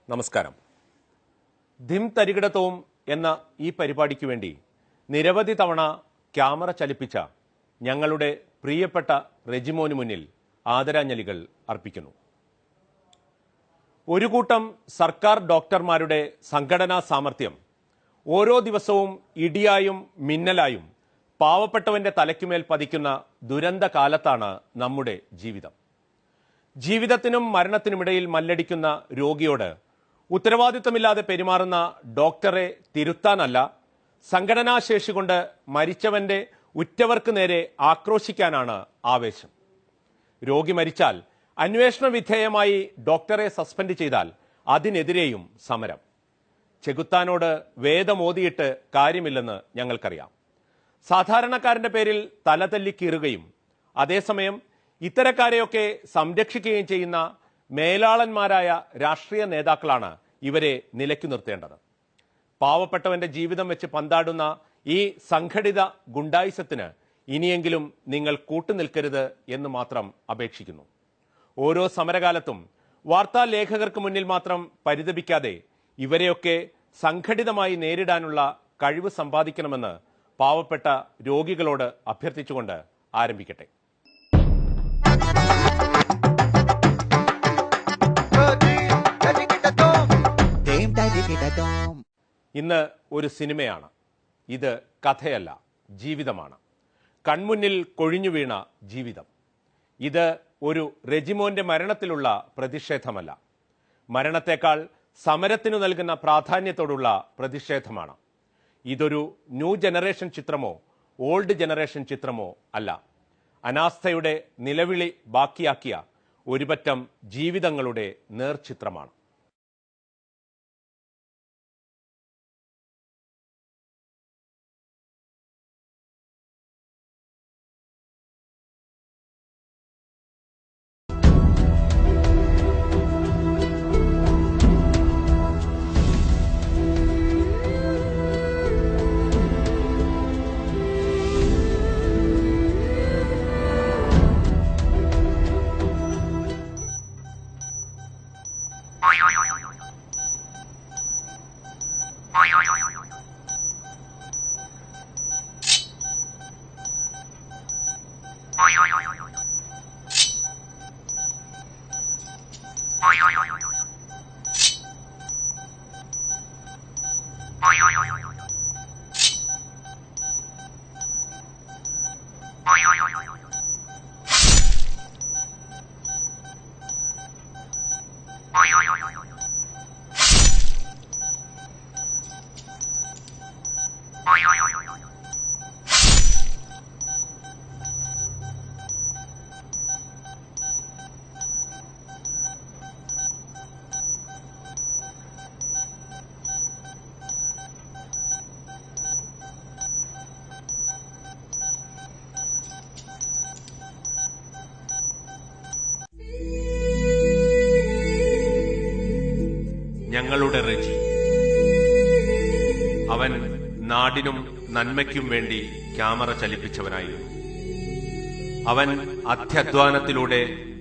നമസ്കാരം. ധിം തരികിടത്തോം എന്ന ഈ പരിപാടിക്ക് വേണ്ടി നിരവധി തവണ ക്യാമറ ചലിപ്പിച്ച ഞങ്ങളുടെ പ്രിയപ്പെട്ട റെജിമോന് മുന്നിൽ ആദരാഞ്ജലികൾ അർപ്പിക്കുന്നു. ഒരു കൂട്ടം സർക്കാർ ഡോക്ടർമാരുടെ സംഘടനാ സാമർഥ്യം ഓരോ ദിവസവും ഇടിയായും മിന്നലായും പാവപ്പെട്ടവന്റെ തലയ്ക്കുമേൽ പതിക്കുന്ന ദുരന്ത കാലത്താണ് നമ്മുടെ ജീവിതം. ജീവിതത്തിനും മരണത്തിനുമിടയിൽ മല്ലടിക്കുന്ന രോഗിയോട് ഉത്തരവാദിത്തമില്ലാതെ പെരുമാറുന്ന ഡോക്ടറെ തിരുത്താനല്ല, സംഘടനാശേഷി കൊണ്ട് മരിച്ചവന്റെ ഉറ്റവർക്ക് നേരെ ആക്രോശിക്കാനാണ് ആവേശം. രോഗി മരിച്ചാൽ അന്വേഷണ വിധേയമായി ഡോക്ടറെ സസ്പെൻഡ് ചെയ്താൽ അതിനെതിരെയും സമരം. ചെകുത്താനോട് വേദമോതിയിട്ട് കാര്യമില്ലെന്ന് ഞങ്ങൾക്കറിയാം. സാധാരണക്കാരന്റെ പേരിൽ തലതല്ലി കീറുകയും അതേസമയം ഇത്തരക്കാരെയൊക്കെ സംരക്ഷിക്കുകയും ചെയ്യുന്ന മേലാളന്മാരായ രാഷ്ട്രീയ നേതാക്കളാണ് ഇവരെ നിലയ്ക്കു നിർത്തേണ്ടത്. പാവപ്പെട്ടവന്റെ ജീവിതം വെച്ച് പന്താടുന്ന ഈ സംഘടിത ഗുണ്ടായിസത്തിന് ഇനിയെങ്കിലും നിങ്ങൾ കൂട്ടുനിൽക്കരുത് എന്ന് മാത്രം അപേക്ഷിക്കുന്നു. ഓരോ സമരകാലത്തും വാർത്താ ലേഖകർക്ക് മുന്നിൽ മാത്രം പരിതപിക്കാതെ ഇവരെയൊക്കെ സംഘടിതമായി നേരിടാനുള്ള കഴിവ് സമ്പാദിക്കണമെന്ന് പാവപ്പെട്ട രോഗികളോട് അഭ്യർത്ഥിച്ചുകൊണ്ട് ആരംഭിക്കട്ടെ. ഇന്ന് ഒരു സിനിമയാണ്. ഇത് കഥയല്ല, ജീവിതമാണ്. കൺമുന്നിൽ കൊഴിഞ്ഞു വീണ ജീവിതം. ഇത് ഒരു റെജിമോന്റെ മരണത്തിലുള്ള പ്രതിഷേധമല്ല, മരണത്തെക്കാൾ സമരത്തിനു നൽകുന്ന പ്രാധാന്യത്തോടുള്ള പ്രതിഷേധമാണ്. ഇതൊരു ന്യൂ ജനറേഷൻ ചിത്രമോ ഓൾഡ് ജനറേഷൻ ചിത്രമോ അല്ല, അനാസ്ഥയുടെ നിലവിളി ബാക്കിയാക്കിയ ഒരുപറ്റം ജീവിതങ്ങളുടെ നേർചിത്രമാണ്. ഞങ്ങളുടെ റെജി, അവൻ നാടിനും നന്മയ്ക്കും വേണ്ടി ക്യാമറ ചലിപ്പിച്ചവനായിരുന്നു. അവൻ അത്യധ്വാനത്തിലൂടെ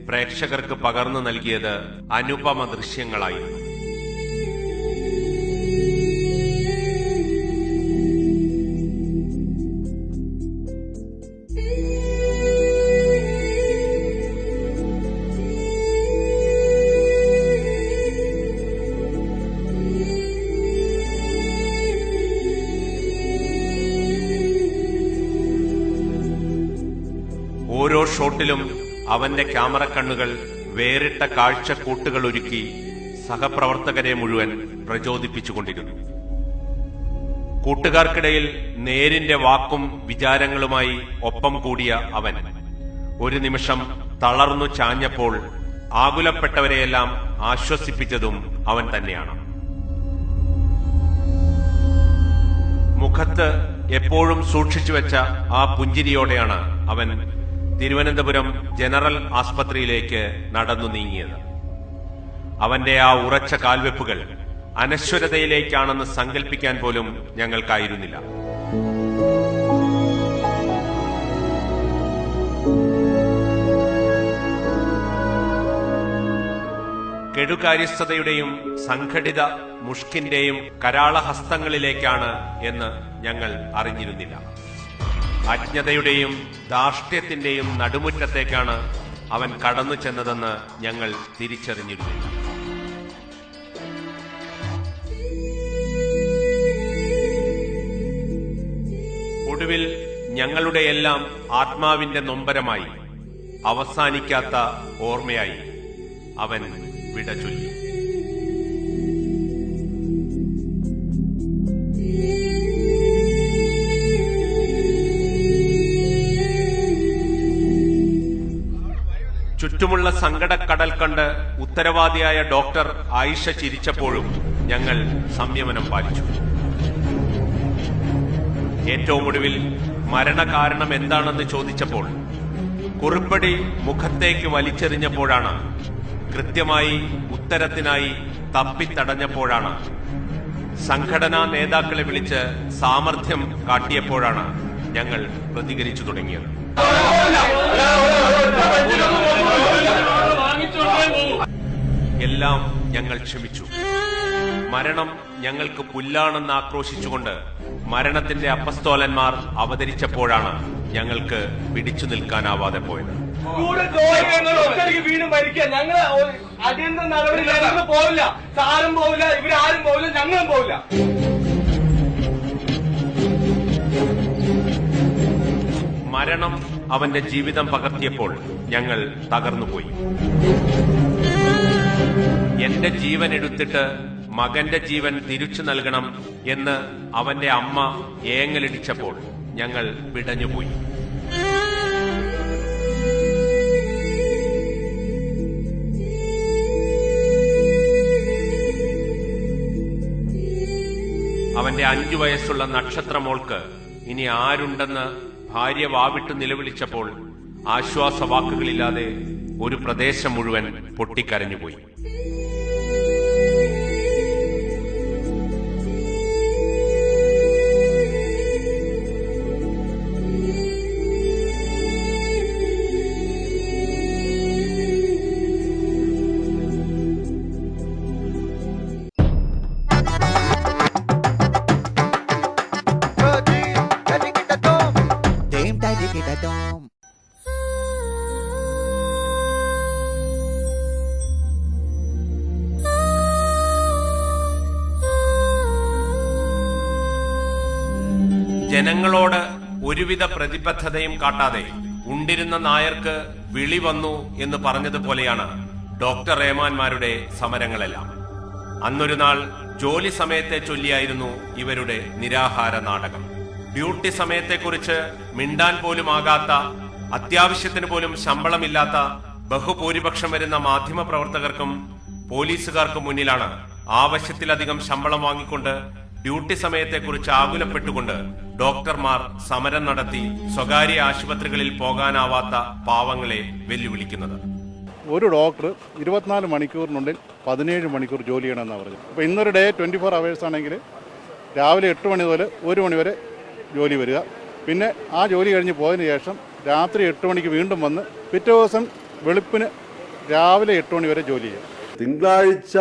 പ്രേക്ഷകർക്ക് പകർന്നു നൽകിയത് അനുപമ ദൃശ്യങ്ങളായിരുന്നു. ഓരോ ഷോട്ടിലും അവന്റെ ക്യാമറ കണ്ണുകൾ വേറിട്ട കാഴ്ചക്കൂട്ടുകൾ ഒരുക്കി സഹപ്രവർത്തകരെ മുഴുവൻ പ്രചോദിപ്പിച്ചുകൊണ്ടിരുന്നു. കൂട്ടുകാർക്കിടയിൽ നേരിന്റെ വാക്കും വിചാരങ്ങളുമായി ഒപ്പം കൂടിയ അവൻ ഒരു നിമിഷം തളർന്നു ചാഞ്ഞപ്പോൾ ആകുലപ്പെട്ടവരെയെല്ലാം ആശ്വസിപ്പിച്ചതും അവൻ തന്നെയാണ്. മുഖത്ത് എപ്പോഴും സൂക്ഷിച്ചുവെച്ച ആ പുഞ്ചിരിയോടെയാണ് അവൻ തിരുവനന്തപുരം ജനറൽ ആസ്പത്രിയിലേക്ക് നടന്നു നീങ്ങിയത്. അവന്റെ ആ ഉറച്ച കാൽവെപ്പുകൾ അനശ്വരതയിലേക്കാണെന്ന് സങ്കല്പിക്കാൻ പോലും ഞങ്ങൾക്കായിരുന്നില്ല. കെടുകാര്യസ്ഥതയുടെയും സംഘടിത മുഷ്കിന്റെയും കരാളഹസ്തങ്ങളിലേക്കാണ് എന്ന് ഞങ്ങൾ അറിഞ്ഞിരുന്നില്ല. അജ്ഞതയുടെയും ധാർഷ്ട്യത്തിന്റെയും നടുമുറ്റത്തേക്കാണ് അവൻ കടന്നു ചെന്നതെന്ന് ഞങ്ങൾ തിരിച്ചറിഞ്ഞിരുന്നില്ല. ഒടുവിൽ ഞങ്ങളുടെയെല്ലാം ആത്മാവിന്റെ നൊമ്പരമായി, അവസാനിക്കാത്ത ഓർമ്മയായി അവൻ വിട ചൊല്ലി. ചുറ്റുമുള്ള സങ്കടക്കടൽ കണ്ട് ഉത്തരവാദിയായ ഡോക്ടർ ആയിഷ ചിരിച്ചപ്പോഴും ഞങ്ങൾ സംയമനം പാലിച്ചു. ഏറ്റവും ഒടുവിൽ മരണകാരണം എന്താണെന്ന് ചോദിച്ചപ്പോൾ, കുറിപ്പടി മുഖത്തേക്ക് വലിച്ചെറിഞ്ഞപ്പോഴാണ്, കൃത്യമായി ഉത്തരത്തിനായി തപ്പിത്തടഞ്ഞപ്പോഴാണ്, സംഘടനാ നേതാക്കളെ വിളിച്ച് സാമർഥ്യം കാട്ടിയപ്പോഴാണ് ഞങ്ങൾ പ്രതികരിച്ചു തുടങ്ങിയത്. എല്ലാം ഞങ്ങൾ ക്ഷമിച്ചു. മരണം ഞങ്ങൾക്ക് പുല്ലാണെന്ന് ആക്രോശിച്ചുകൊണ്ട് മരണത്തിന്റെ അപ്പസ്തോലന്മാർ അവതരിച്ചപ്പോഴാണ് ഞങ്ങൾക്ക് പിടിച്ചു നിൽക്കാനാവാതെ പോയത്. വീണ്ടും മരിക്കുക, ഞങ്ങൾ അടിയന്തര നടപടി ഞങ്ങൾ പോവില്ല, സാറും പോവില്ല, ഇവരാരും പോവില്ല, ഞങ്ങളും പോവില്ല. മരണം അവന്റെ ജീവിതം പകർത്തിയപ്പോൾ ഞങ്ങൾ തകർന്നുപോയി. എന്റെ ജീവൻ എടുത്തിട്ട് മകന്റെ ജീവൻ തിരിച്ചു നൽകണം എന്ന് അവന്റെ അമ്മ ഏങ്ങലിടിച്ചപ്പോൾ ഞങ്ങൾ പിടഞ്ഞുപോയി. അവന്റെ 5 വയസ്സുള്ള നക്ഷത്രമോൾക്ക് ഇനി ആരുണ്ടെന്ന് ഭാര്യ വാവിട്ട് നിലവിളിച്ചപ്പോൾ ആശ്വാസവാക്കുകളില്ലാതെ ഒരു പ്രദേശം മുഴുവൻ പൊട്ടിക്കരഞ്ഞുപോയി. ജനങ്ങളോട് ഒരുവിധ പ്രതിബദ്ധതയും കാട്ടാതെ ഉണ്ടിരുന്ന നായർക്ക് വിളി വന്നു എന്ന് പറഞ്ഞതുപോലെയാണ് ഡോക്ടർ റഹ്മാന്മാരുടെ സമരങ്ങളെല്ലാം. അന്നൊരു നാൾ ജോലി സമയത്തെ ചൊല്ലിയായിരുന്നു ഇവരുടെ നിരാഹാര നാടകം. ഡ്യൂട്ടി സമയത്തെക്കുറിച്ച് മിണ്ടാൻ പോലും ആകാത്ത, അത്യാവശ്യത്തിന് പോലും ശമ്പളമില്ലാത്ത ബഹുഭൂരിപക്ഷം വരുന്ന മാധ്യമപ്രവർത്തകർക്കും പോലീസുകാർക്കും മുന്നിലാണ് ആവശ്യത്തിലധികം ശമ്പളം വാങ്ങിക്കൊണ്ട് ഡ്യൂട്ടി സമയത്തെക്കുറിച്ച് ആകുലപ്പെട്ടുകൊണ്ട് ഡോക്ടർമാർ സമരം നടത്തി സ്വകാര്യ ആശുപത്രികളിൽ പോകാനാവാത്ത പാവങ്ങളെ വെല്ലുവിളിക്കുന്നത്. ഒരു ഡോക്ടർ 24 മണിക്കൂറിനുള്ളിൽ 17 മണിക്കൂർ ജോലി ചെയ്യണമെന്നാണ് പറഞ്ഞത്. അപ്പോൾ ഇന്നൊരു ഡേ 24 അവേഴ്സ് ആണെങ്കിൽ രാവിലെ 8 മണി മുതൽ 1 മണി വരെ ജോലി വരിക. പിന്നെ ആ ജോലി കഴിഞ്ഞ് പോയതിന് ശേഷം രാത്രി 8 മണിക്ക് വീണ്ടും വന്ന് പിറ്റേ ദിവസം വെളുപ്പിന് രാവിലെ 8 മണി വരെ ജോലി ചെയ്യും. തിങ്കളാഴ്ച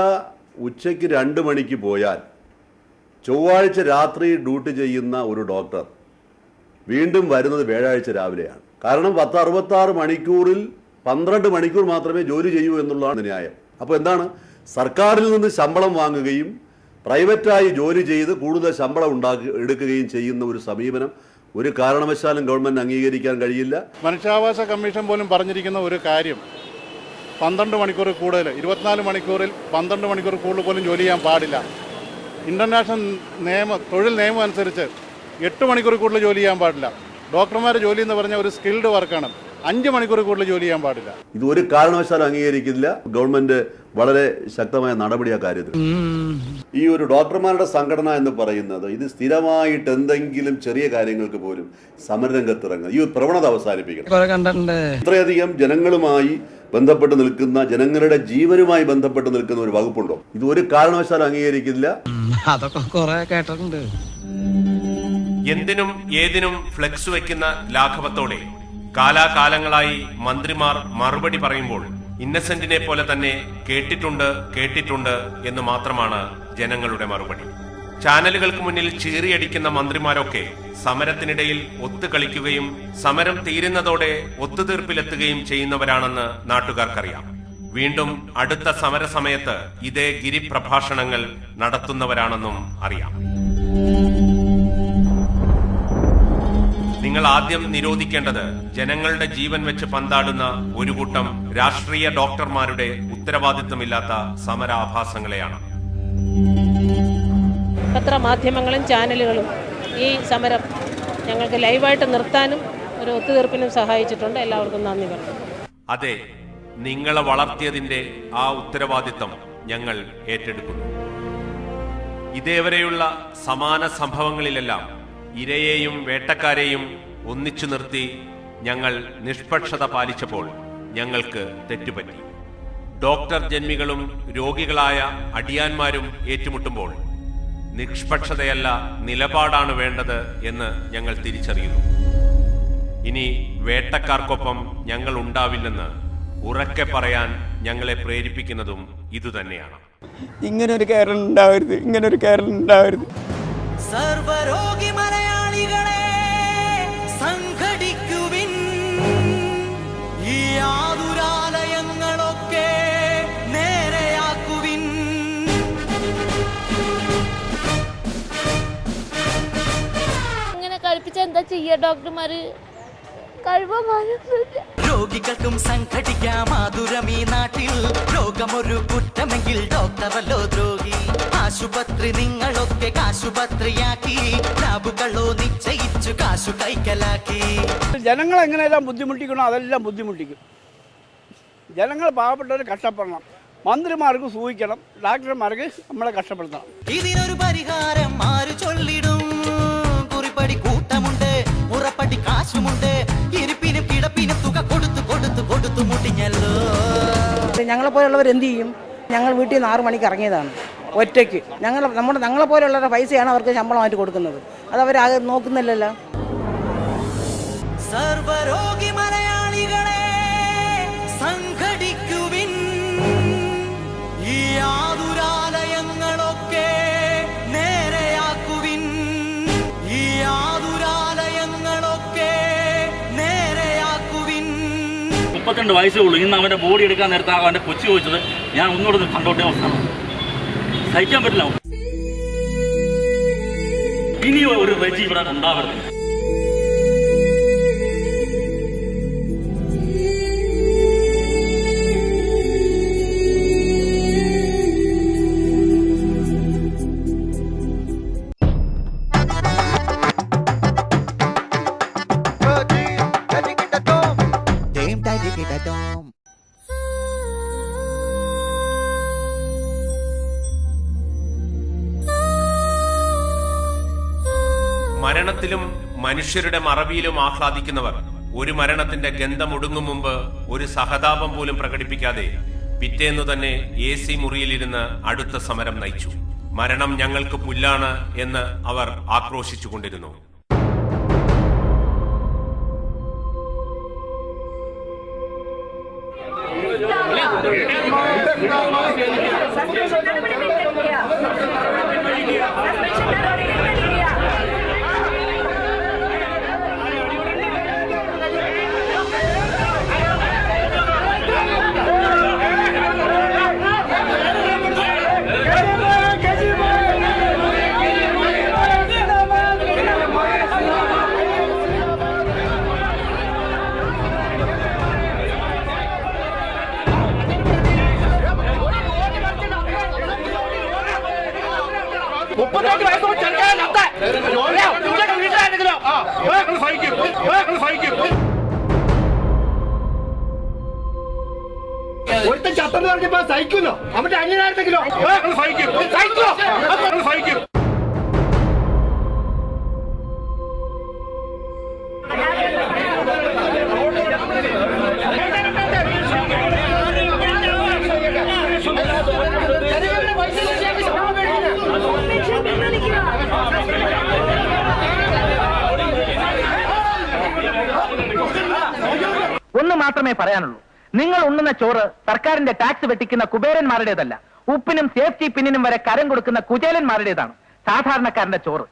ഉച്ചയ്ക്ക് 2 മണിക്ക് പോയാൽ ചൊവ്വാഴ്ച രാത്രി ഡ്യൂട്ടി ചെയ്യുന്ന ഒരു ഡോക്ടർ വീണ്ടും വരുന്നത് വ്യാഴാഴ്ച രാവിലെയാണ്. കാരണം 10-66 മണിക്കൂറിൽ 12 മണിക്കൂർ മാത്രമേ ജോലി ചെയ്യൂ എന്നുള്ളതാണ് ന്യായം. അപ്പോൾ എന്താണ്, സർക്കാരിൽ നിന്ന് ശമ്പളം വാങ്ങുകയും പ്രൈവറ്റായി ജോലി ചെയ്ത് കൂടുതൽ ശമ്പളം എടുക്കുകയും ചെയ്യുന്ന ഒരു സമീപനം ഒരു കാരണവശാലും ഗവൺമെന്റ് അംഗീകരിക്കാൻ കഴിയില്ല. മനുഷ്യാവകാശ കമ്മീഷൻ പോലും പറഞ്ഞിരിക്കുന്ന ഒരു കാര്യം, 12 മണിക്കൂർ കൂടുതൽ, 24 മണിക്കൂറിൽ 12 മണിക്കൂർ കൂടുതൽ പോലും ജോലി ചെയ്യാൻ പാടില്ല. ഇന്റർനാഷണൽ തൊഴിൽ നിയമം അനുസരിച്ച് 8 മണിക്കൂർ കൂടുതൽ ജോലി ചെയ്യാൻ പാടില്ല. ഡോക്ടർമാരുടെ ജോലി എന്ന് പറഞ്ഞാൽ ഒരു സ്കിൽഡ് വർക്കാണ്. 5 മണിക്കൂർ കൂടുതൽ ജോലി ചെയ്യാൻ പാടില്ല. ഇത് ഒരു കാരണവശാലും അംഗീകരിക്കില്ല. ഗവൺമെന്റ് വളരെ ശക്തമായ നടപടി ആ കാര്യത്തിൽ ഈ ഒരു ഡോക്ടർമാരുടെ സംഘടന എന്ന് പറയുന്നത് ഇത് സ്ഥിരമായിട്ട് എന്തെങ്കിലും ചെറിയ കാര്യങ്ങൾക്ക് പോലും സമരരംഗത്തിറങ്ങുക, ഈ ഒരു പ്രവണത അവസാനിപ്പിക്കണം. ഇത്രയധികം ജനങ്ങളുമായി ബന്ധപ്പെട്ട് നിൽക്കുന്ന, ജനങ്ങളുടെ ജീവനുമായി ബന്ധപ്പെട്ട് നിൽക്കുന്ന ഒരു വകുപ്പുണ്ടോ? ഇത് ഒരു കാരണവശാലും അംഗീകരിക്കില്ല. അതൊക്കെ കുറെ കേട്ടിട്ടുണ്ട്. എന്തിനും ഏതിനും ഫ്ലെക്സ് വെക്കുന്ന ലാഘവത്തോടെ കാലാകാലങ്ങളായി മന്ത്രിമാർ മറുപടി പറയുമ്പോൾ ഇന്നസെന്റിനെ പോലെ തന്നെ കേട്ടിട്ടുണ്ട് എന്ന് മാത്രമാണ് ജനങ്ങളുടെ മറുപടി. ചാനലുകൾക്ക് മുന്നിൽ ചീറിയടിക്കുന്ന മന്ത്രിമാരൊക്കെ സമരത്തിനിടയിൽ ഒത്തുകളിക്കുകയും സമരം തീരുന്നതോടെ ഒത്തുതീർപ്പിലെത്തുകയും ചെയ്യുന്നവരാണെന്ന് നാട്ടുകാർക്കറിയാം. വീണ്ടും അടുത്ത സമരസമയത്ത് ഇതേ ഗിരിപ്രഭാഷണങ്ങൾ നടത്തുന്നവരാണെന്നും അറിയാം. നിങ്ങൾ ആദ്യം നിരോധിക്കേണ്ടത് ജനങ്ങളുടെ ജീവൻ വെച്ച് പന്താടുന്ന ഒരു കൂട്ടം രാഷ്ട്രീയ ഡോക്ടർമാരുടെ ഉത്തരവാദിത്തമില്ലാത്ത സമരാഭാസങ്ങളെയാണ്. പത്രമാധ്യമങ്ങളും ചാനലുകളും ഈ സമരം ഞങ്ങൾക്ക് ലൈവായിട്ട് നിർത്താനും ഒരു ഒത്തുതീർപ്പിനും സഹായിച്ചിട്ടുണ്ട്. എല്ലാവർക്കും നന്ദി പറഞ്ഞു. അതെ, നിങ്ങളെ വളർത്തിയതിന്റെ ആ ഉത്തരവാദിത്തം ഞങ്ങൾ ഏറ്റെടുക്കുന്നു. ഇതേവരെയുള്ള സമാന സംഭവങ്ങളിലെല്ലാം ഇരയെയും വേട്ടക്കാരെയും ഒന്നിച്ചു നിർത്തി ഞങ്ങൾ നിഷ്പക്ഷത പാലിച്ചപ്പോൾ ഞങ്ങൾക്ക് തെറ്റുപറ്റി. ഡോക്ടർ ജന്മികളും രോഗികളായ അടിയാന്മാരും ഏറ്റുമുട്ടുമ്പോൾ നിഷ്പക്ഷതയല്ല നിലപാടാണ് വേണ്ടത് എന്ന് ഞങ്ങൾ തിരിച്ചറിയുന്നു. ഇനി വേട്ടക്കാർക്കൊപ്പം ഞങ്ങൾ ഉണ്ടാവില്ലെന്ന് ഉറക്കെ പറയാൻ ഞങ്ങളെ പ്രേരിപ്പിക്കുന്നതും ഇതുതന്നെയാണ്. ഇങ്ങനൊരു കേരളം ഉണ്ടാവരുത്. സർവരോഗി മലയാളികളെ സംഘടിക്കുവിൻ, ഈ ആതുരാലയങ്ങളൊക്കെ നേരെയാക്കുവിൻ. ഇങ്ങനെ കഴിപ്പിച്ച എന്താ ചെയ്യാ ഡോക്ടർമാര്? രോഗികൾക്കും സംഘടിക്കാം ആതുരമീ നാട്ടിൽ. രോഗമൊരു കുറ്റമെങ്കിൽ ഡോക്ടറല്ലോ ദ്രോഹി. ആശുപത്രി നിങ്ങളൊക്കെ കാശുപത്രിയാക്കി, ലാബുകളോ നിശ്ചയിച്ചു കാശു കൈക്കലാക്കി. ജനങ്ങൾ എങ്ങനെയെല്ലാം ബുദ്ധിമുട്ടിക്കണോ അതെല്ലാം ബുദ്ധിമുട്ടിക്കും. ജനങ്ങൾ പാവപ്പെട്ടവർ കഷ്ടപ്പെടണം, മന്ത്രിമാർക്ക് സൂഹിക്കണം, ഡോക്ടർമാർക്ക് നമ്മളെ കഷ്ടപ്പെടുത്തണം. ഇതിനൊരു പരിഹാരം ആര് ചൊല്ലിടും? കുറിപ്പടി കൂട്ടമുണ്ട്, ഉറപ്പടി കാശുമുണ്ട്, ഇരിപ്പിനും കിടപ്പിനും തുക കൊടുത്തു മുട്ടിഞ്ഞല്ലോ. ഞങ്ങളെ പോലുള്ളവർ എന്ത് ചെയ്യും? ഞങ്ങൾ വീട്ടിൽ നിന്ന് 6 മണിക്ക് ഇറങ്ങിയതാണ് ഒറ്റയ്ക്ക്. ഞങ്ങളെ പോലുള്ളവരുടെ പൈസയാണ് അവർക്ക് ശമ്പളമായിട്ട് കൊടുക്കുന്നത്. അതവർ നോക്കുന്നില്ലല്ലോ. സർവരോഗി മലയാളികളെ സംഘടിക്കുവിൻ, ഈ ആതുരാലയങ്ങളൊക്കെ നേരെയാക്കുവിൻ. ഈ ആതുരാലയങ്ങളൊക്കെ നേരെയാക്കുവിൻ. 32 വയസ്സേ ഉള്ളൂ. ഇന്ന് അവന്റെ ബോഡി എടുക്കാൻ നേരത്തെ അവന്റെ കൊച്ചി ചോദിച്ചത് ഞാൻ ഒന്നുകൂടെ കണ്ടോട്ടെ. അവസ്ഥ സഹിക്കാൻ പറ്റില്ല. ഇനി ഒരു റെജി ഇവിടെ ഉണ്ടാവരുത്. മരണത്തിലും മനുഷ്യരുടെ മറവിയിലും ആഹ്ലാദിക്കുന്നവർ ഒരു മരണത്തിന്റെ ഗന്ധമൊടുങ്ങും മുമ്പ് ഒരു സഹതാപം പോലും പ്രകടിപ്പിക്കാതെ പിറ്റേന്നു തന്നെ AC മുറിയിലിരുന്ന് അടുത്ത സമരം നയിച്ചു. മരണം ഞങ്ങൾക്ക് പുല്ലാണ് എന്ന് അവർ ആക്രോശിച്ചുകൊണ്ടിരുന്നു. ഒരു ഒരുത്തൻ ചത്തെന്ന് പറഞ്ഞപ്പോ സഹിക്കുന്നോ? അവന്റെ അന്യനായിരുന്നെങ്കിലോ? സഹിക്കും. ഒന്ന് മാത്രമേ പറയാനുള്ളൂ. നിങ്ങൾ ഉണ്ണുന്ന ചോറ് സർക്കാരിന്റെ ടാക്സ് വെട്ടിക്കുന്ന കുബേരന്മാരുടേതല്ല, ഉപ്പിനും സേഫ്റ്റി പിന്നിനും വരെ കരം കൊടുക്കുന്ന കുചേലന്മാരുടേതാണ് സാധാരണക്കാരന്റെ ചോറ്.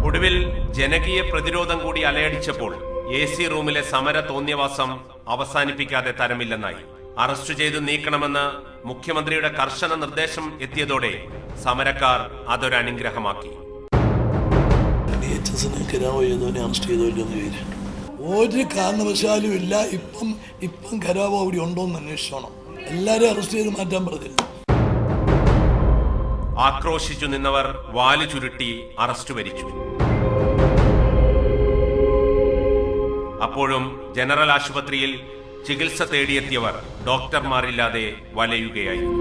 ഒടുവിൽ ജനകീയ പ്രതിരോധം കൂടി അലയടിച്ചപ്പോൾ AC റൂമിലെ സമര തോന്നിയവാസം അവസാനിപ്പിക്കാതെ തരമില്ലെന്നായി. അറസ്റ്റ് ചെയ്തു നീക്കണമെന്ന് മുഖ്യമന്ത്രിയുടെ കർശന നിർദ്ദേശം എത്തിയതോടെ സമരക്കാർ അതൊരു അനുഗ്രഹമാക്കി. ഒരു കാരണവശാലും ഇല്ല. ഇപ്പം കരാവോ അവിടെ ഉണ്ടോന്ന് അന്വേഷിച്ചോണം. എല്ലാരെയും അറസ്റ്റ് ചെയ്ത് മാറ്റാൻ പറഞ്ഞില്ല. ആക്രോശിച്ചു നിന്നവർ വാല് ചുരുട്ടി അറസ്റ്റ് വരിച്ചു. അപ്പോഴും ജനറൽ ആശുപത്രിയിൽ ചികിത്സ തേടിയെത്തിയവർ ഡോക്ടർമാരില്ലാതെ വലയുകയായിരുന്നു.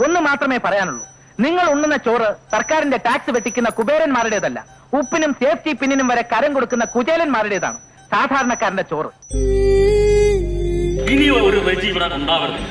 ഒന്ന് മാത്രമേ പറയാനുള്ളൂ. നിങ്ങൾ ഉണ്ണുന്ന ചോറ് സർക്കാരിന്റെ ടാക്സ് വെട്ടിക്കുന്ന കുബേരന്മാരുടേതല്ല, ഉപ്പിനും സേഫ്റ്റി പിന്നിനും വരെ കരം കൊടുക്കുന്ന കുചേലന്മാരുടേതാണ് സാധാരണക്കാരന്റെ ചോറ്. ഇനി ഒരു റെജി ഇവിടെ ഉണ്ടാവരുത്.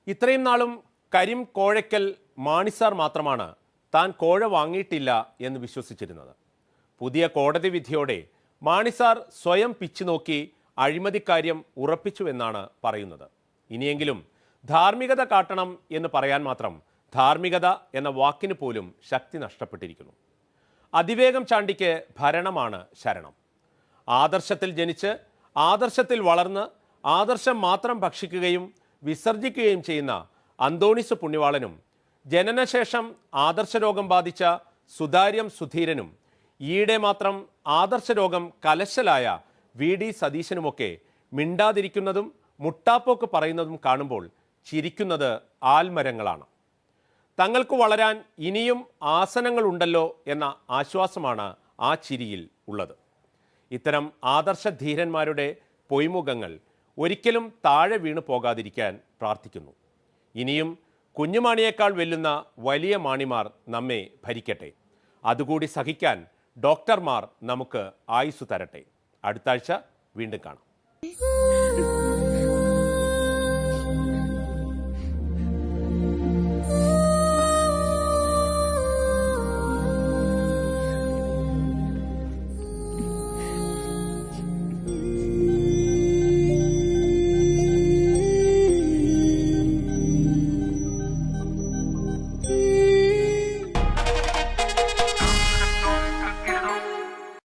ഇത്രയും നാളും കരിം കോഴയ്ക്കൽ മാണിസാർ മാത്രമാണ് താൻ കോഴ വാങ്ങിയിട്ടില്ല എന്ന് വിശ്വസിച്ചിരുന്നത്. പുതിയ കോടതി വിധിയോടെ മാണിസാർ സ്വയം പിച്ചു നോക്കി അഴിമതിക്കാര്യം ഉറപ്പിച്ചുവെന്നാണ് പറയുന്നത്. ഇനിയെങ്കിലും ധാർമ്മികത കാട്ടണം എന്ന് പറയാൻ മാത്രം ധാർമ്മികത എന്ന വാക്കിന് പോലും ശക്തി നഷ്ടപ്പെട്ടിരിക്കുന്നു. അതിവേഗം ചാണ്ടിക്ക് ഭരണമാണ് ശരണം. ആദർശത്തിൽ ജനിച്ച് ആദർശത്തിൽ വളർന്ന് ആദർശം മാത്രം ഭക്ഷിക്കുകയും വിസർജിക്കുകയും ചെയ്യുന്ന അന്തോണിസ് പുണ്യവാളനും ജനനശേഷം ആദർശരോഗം ബാധിച്ച സുതാര്യം സുധീരനും ഈയിടെ മാത്രം ആദർശരോഗം കലശലായ VD സതീശനുമൊക്കെ മിണ്ടാതിരിക്കുന്നതും മുട്ടാപ്പോക്ക് പറയുന്നതും കാണുമ്പോൾ ചിരിക്കുന്നത് ആൽമരങ്ങളാണ്. തങ്ങൾക്ക് വളരാൻ ഇനിയും ആസനങ്ങളുണ്ടല്ലോ എന്ന ആശ്വാസമാണ് ആ ചിരിയിൽ ഉള്ളത്. ഇത്തരം ആദർശധീരന്മാരുടെ പൊയ്മുഖങ്ങൾ ഒരിക്കലും താഴെ വീണു പോകാതിരിക്കാൻ പ്രാർത്ഥിക്കുന്നു. ഇനിയും കുഞ്ഞുമാണിയേക്കാൾ വെല്ലുന്ന വലിയ മാണിമാർ നമ്മെ ഭരിക്കട്ടെ. അതുകൂടി സഹിക്കാൻ ഡോക്ടർമാർ നമുക്ക് ആയുസ് തരട്ടെ. അടുത്ത ആഴ്ച വീണ്ടും കാണാം.